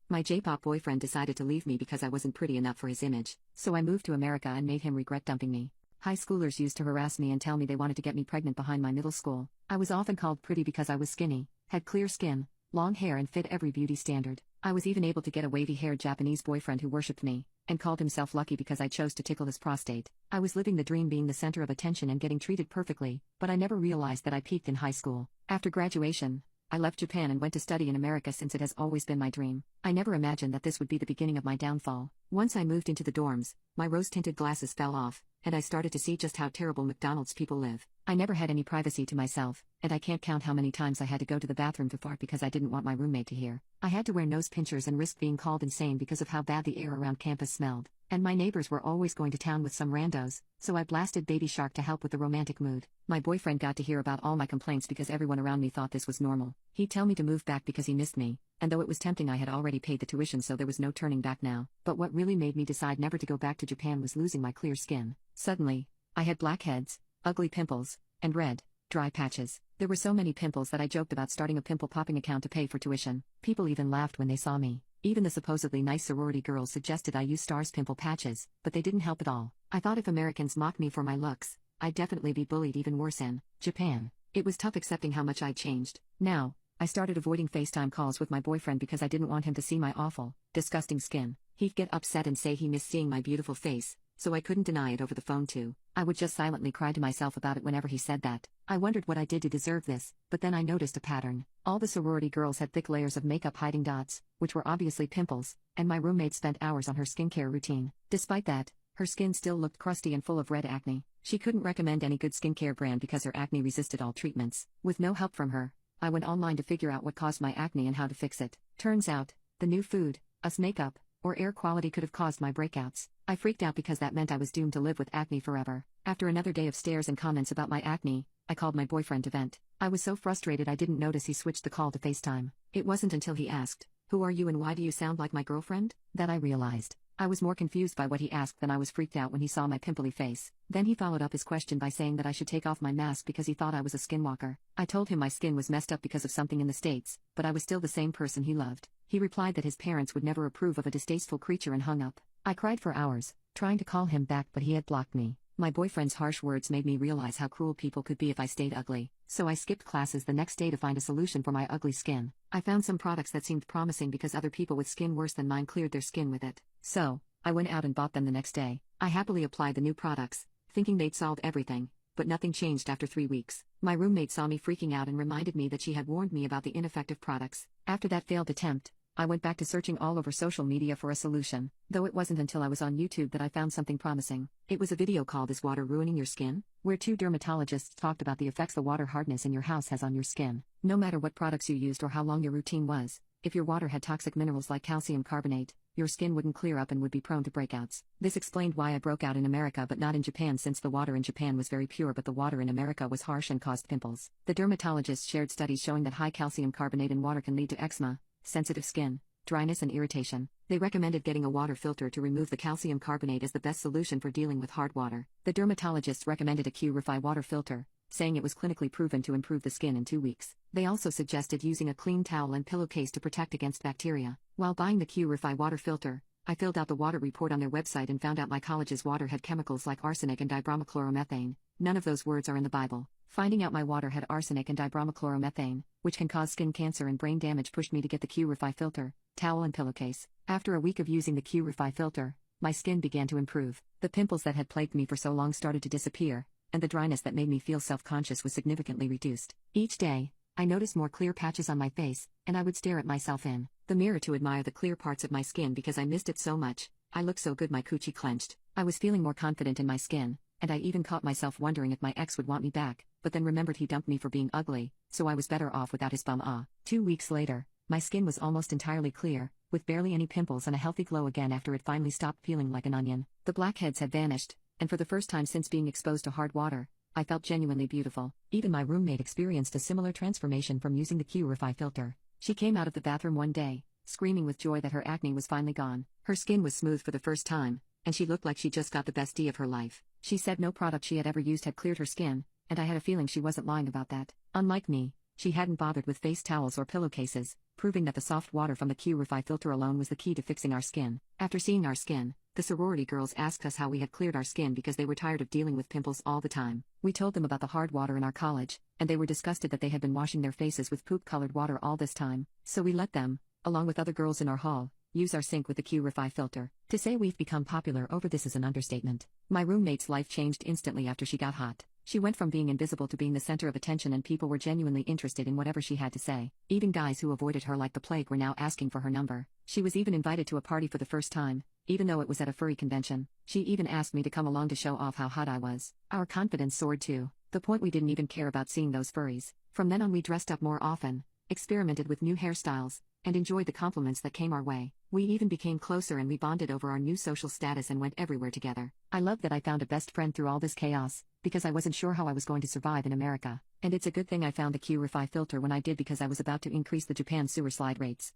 My J-pop boyfriend decided to leave me because I wasn't pretty enough for his image, so I moved to America and made him regret dumping me. High schoolers used to harass me and tell me they wanted to get me pregnant behind my middle school. I was often called pretty because I was skinny, had clear skin, long hair and fit every beauty standard. I was even able to get a wavy-haired Japanese boyfriend who worshipped me, and called himself lucky because I chose to tickle his prostate. I was living the dream, being the center of attention and getting treated perfectly, but I never realized that I peaked in high school. After graduation, I left Japan and went to study in America since it has always been my dream. I never imagined that this would be the beginning of my downfall. Once I moved into the dorms, my rose-tinted glasses fell off, and I started to see just how terrible McDonald's people live. I never had any privacy to myself, and I can't count how many times I had to go to the bathroom to fart because I didn't want my roommate to hear. I had to wear nose pinchers and risk being called insane because of how bad the air around campus smelled. And my neighbors were always going to town with some randos, so I blasted Baby Shark to help with the romantic mood. My boyfriend got to hear about all my complaints because everyone around me thought this was normal. He'd tell me to move back because he missed me, and though it was tempting, I had already paid the tuition, so there was no turning back now. But what really made me decide never to go back to Japan was losing my clear skin. Suddenly, I had blackheads, ugly pimples, and red, dry patches. There were so many pimples that I joked about starting a pimple popping account to pay for tuition. People even laughed when they saw me. Even the supposedly nice sorority girls suggested I use stars pimple patches, but they didn't help at all. I thought if Americans mocked me for my looks, I'd definitely be bullied even worse in Japan. It was tough accepting how much I'd changed. Now, I started avoiding FaceTime calls with my boyfriend because I didn't want him to see my awful, disgusting skin. He'd get upset and say he missed seeing my beautiful face, so I couldn't deny it over the phone too. I would just silently cry to myself about it whenever he said that. I wondered what I did to deserve this, but then I noticed a pattern. All the sorority girls had thick layers of makeup hiding dots, which were obviously pimples, and my roommate spent hours on her skincare routine. Despite that, her skin still looked crusty and full of red acne. She couldn't recommend any good skincare brand because her acne resisted all treatments. With no help from her, I went online to figure out what caused my acne and how to fix it. Turns out, the new food, us makeup, or air quality could have caused my breakouts. I freaked out because that meant I was doomed to live with acne forever. After another day of stares and comments about my acne, I called my boyfriend to vent. I was so frustrated I didn't notice he switched the call to FaceTime. It wasn't until he asked, "Who are you and why do you sound like my girlfriend?" that I realized. I was more confused by what he asked than I was freaked out when he saw my pimply face. Then he followed up his question by saying that I should take off my mask because he thought I was a skinwalker. I told him my skin was messed up because of something in the States, but I was still the same person he loved. He replied that his parents would never approve of a distasteful creature and hung up. I cried for hours, trying to call him back, but he had blocked me. My boyfriend's harsh words made me realize how cruel people could be if I stayed ugly, so I skipped classes the next day to find a solution for my ugly skin. I found some products that seemed promising because other people with skin worse than mine cleared their skin with it. So, I went out and bought them the next day. I happily applied the new products, thinking they'd solved everything, but nothing changed after 3 weeks. My roommate saw me freaking out and reminded me that she had warned me about the ineffective products. After that failed attempt, I went back to searching all over social media for a solution, though it wasn't until I was on YouTube that I found something promising. It was a video called "Is Water Ruining Your Skin?" where 2 dermatologists talked about the effects the water hardness in your house has on your skin. No matter what products you used or how long your routine was, if your water had toxic minerals like calcium carbonate, your skin wouldn't clear up and would be prone to breakouts. This explained why I broke out in America but not in Japan, since the water in Japan was very pure but the water in America was harsh and caused pimples. The dermatologists shared studies showing that high calcium carbonate in water can lead to eczema, sensitive skin, dryness and irritation. They recommended getting a water filter to remove the calcium carbonate as the best solution for dealing with hard water. The dermatologists recommended a Q-Refi water filter, saying it was clinically proven to improve the skin in 2 weeks. They also suggested using a clean towel and pillowcase to protect against bacteria. While buying the Q-Refi water filter, I filled out the water report on their website and found out my college's water had chemicals like arsenic and dibromochloromethane. None of those words are in the Bible. Finding out my water had arsenic and dibromochloromethane, which can cause skin cancer and brain damage, pushed me to get the Q-Refi filter, towel and pillowcase. After a week of using the Q-Refi filter, my skin began to improve. The pimples that had plagued me for so long started to disappear, and the dryness that made me feel self-conscious was significantly reduced. Each day, I noticed more clear patches on my face, and I would stare at myself in the mirror to admire the clear parts of my skin because I missed it so much. I looked so good my coochie clenched. I was feeling more confident in my skin, and I even caught myself wondering if my ex would want me back, but then remembered he dumped me for being ugly, so I was better off without his bum. 2 weeks later, my skin was almost entirely clear, with barely any pimples and a healthy glow again after it finally stopped peeling like an onion. The blackheads had vanished, and for the first time since being exposed to hard water, I felt genuinely beautiful. Even my roommate experienced a similar transformation from using the Q-Refi filter. She came out of the bathroom one day, screaming with joy that her acne was finally gone. Her skin was smooth for the first time, and she looked like she just got the best day of her life. She said no product she had ever used had cleared her skin, and I had a feeling she wasn't lying about that. Unlike me, she hadn't bothered with face towels or pillowcases, proving that the soft water from the Q-Refi filter alone was the key to fixing our skin. After seeing our skin, the sorority girls asked us how we had cleared our skin because they were tired of dealing with pimples all the time. We told them about the hard water in our college, and they were disgusted that they had been washing their faces with poop-colored water all this time, so we let them, along with other girls in our hall, use our sink with the Q-Refi filter. To say we've become popular over this is an understatement. My roommate's life changed instantly after she got hot. She went from being invisible to being the center of attention, and people were genuinely interested in whatever she had to say. Even guys who avoided her like the plague were now asking for her number. She was even invited to a party for the first time, even though it was at a furry convention. She even asked me to come along to show off how hot I was. Our confidence soared to the point we didn't even care about seeing those furries. From then on, we dressed up more often, experimented with new hairstyles, and enjoyed the compliments that came our way. We even became closer, and we bonded over our new social status and went everywhere together. I love that I found a best friend through all this chaos, because I wasn't sure how I was going to survive in America. And it's a good thing I found the Q-Refi filter when I did, because I was about to increase the Japan sewer slide rates.